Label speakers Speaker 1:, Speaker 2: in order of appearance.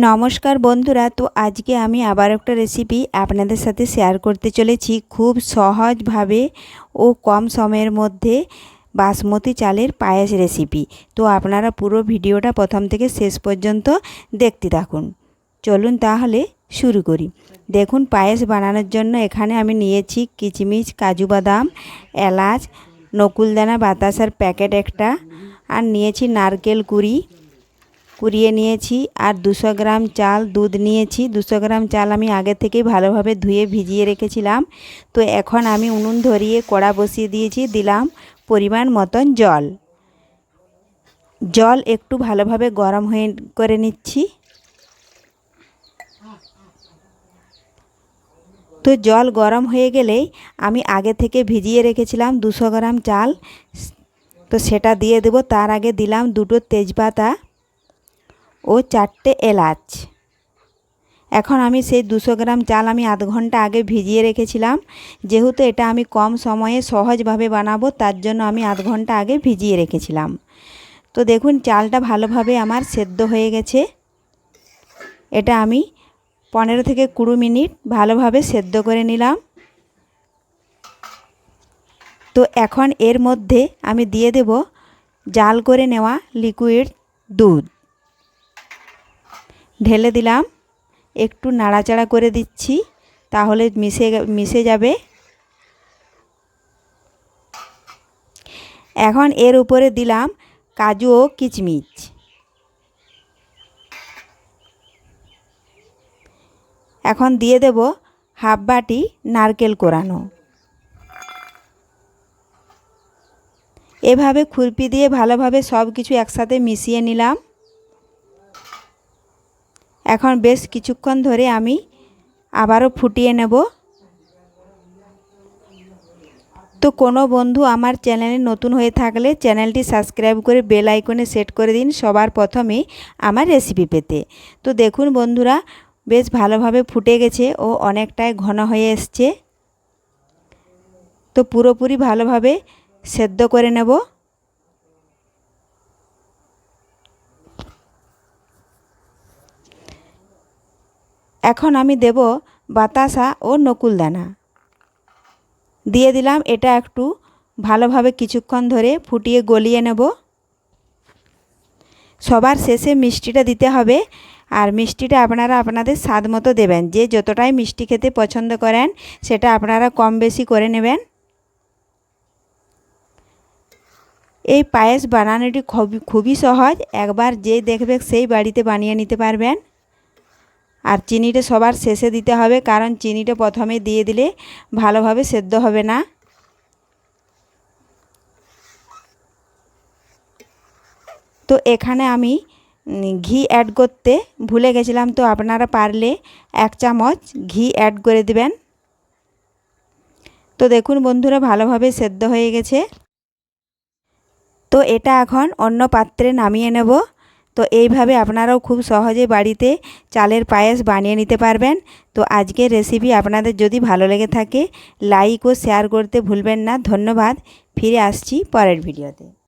Speaker 1: নমস্কার বন্ধুরা, তো আজকে আমি আবার একটা রেসিপি আপনাদের সাথে শেয়ার করতে চলেছি। খুব সহজভাবে ও কম সময়ের মধ্যে বাসমতি চালের পায়েস রেসিপি। তো আপনারা পুরো ভিডিওটা প্রথম থেকে শেষ পর্যন্ত দেখতে থাকুন। চলুন তাহলে শুরু করি। দেখুন, পায়েস বানানোর জন্য এখানে আমি নিয়েছি কিশমিশ, কাজু বাদাম, এলাচ, নকুলদানা, বাতাসার প্যাকেট একটা, আর নিয়েছি নারকেল কুড়িয়ে নিয়েছি, আর 200 গ্রাম চাল দুধ নিয়েছি। 200 গ্রাম চাল আমি আগে থেকেই ভালোভাবে ধুয়ে ভিজিয়ে রেখেছিলাম। তো এখন আমি উনুন ধরিয়ে কড়া বসিয়ে দিয়েছি, দিলাম পরিমাণ মতন জল একটু ভালোভাবে গরম করে নিচ্ছি। তো জল গরম হয়ে গেলেই আমি আগে থেকে ভিজিয়ে রেখেছিলাম 200 গ্রাম চাল, তো সেটা দিয়ে দেব। তার আগে দিলাম 2টো তেজপাতা ও 4টে এলাচ। এখন আমি সেই 200 গ্রাম চাল আমি আধ ঘন্টা আগে ভিজিয়ে রেখেছিলাম। যেহেতু এটা আমি কম সময়ে সহজভাবে বানাবো, তার জন্য আমি আধ ঘন্টা আগে ভিজিয়ে রেখেছিলাম। তো দেখুন, চালটা ভালোভাবে আমার সেদ্ধ হয়ে গেছে। এটা আমি 15 থেকে 20 মিনিট ভালোভাবে সেদ্ধ করে নিলাম। তো এখন এর মধ্যে আমি দিয়ে দেব জাল করে নেওয়া লিকুইড দুধ। ঢেলে দিলাম, একটু নাড়াচাড়া করে দিচ্ছি, তাহলে মিশে যাবে। এখন এর উপরে দিলাম কাজু ও কিশমিশ। এখন দিয়ে দেব হাফ বাটি নারকেল কোরানো। এভাবে খুরপি দিয়ে ভালোভাবে সব কিছু একসাথে মিশিয়ে নিলাম। এখন বেশ কিছুক্ষণ ধরে আমি আবারও ফুটিয়ে নেব। তো কোনো বন্ধু আমার চ্যানেলে নতুন হয়ে থাকলে চ্যানেলটি সাবস্ক্রাইব করে বেল আইকনে সেট করে দিন সবার প্রথমে আমার রেসিপি পেতে। তো দেখুন বন্ধুরা, বেশ ভালোভাবে ফুটে গেছে ও অনেকটাই ঘন হয়ে এসছে। তো পুরোপুরি ভালোভাবে সেদ্ধ করে নেব। এখন আমি দেব বাতাসা ও নকুলদানা দিয়ে দিলাম। এটা একটু ভালোভাবে কিছুক্ষণ ধরে ফুটিয়ে গলিয়ে নেব। সবার শেষে মিষ্টিটা দিতে হবে, আর মিষ্টিটা আপনারা আপনাদের স্বাদ মতো দেবেন। যে যতটাই মিষ্টি খেতে পছন্দ করেন সেটা আপনারা কম বেশি করে নেবেন। এই পায়েস বানানোটি খুবই সহজ, একবার যেই দেখবে সেই বাড়িতে বানিয়ে নিতে পারবেন। আর চিনিটা সবার শেষে দিতে হবে, কারণ চিনিটা প্রথমে দিয়ে দিলে ভালোভাবে সেদ্ধ হবে না। তো এখানে আমি ঘি অ্যাড করতে ভুলে গেছিলাম, তো আপনারা পারলে 1 চামচ ঘি অ্যাড করে দিবেন। তো দেখুন বন্ধুরা, ভালোভাবে সেদ্ধ হয়ে গেছে। তো এটা এখন অন্য পাত্রে নামিয়ে নেব। তো এইভাবে আপনারাও খুব সহজে বাড়িতে চালের পায়েস বানিয়ে নিতে পারবেন। তো আজকের রেসিপি আপনাদের যদি ভালো লেগে থাকে লাইক ও শেয়ার করতে ভুলবেন না। ধন্যবাদ। ফিরে আসছি পরের ভিডিওতে।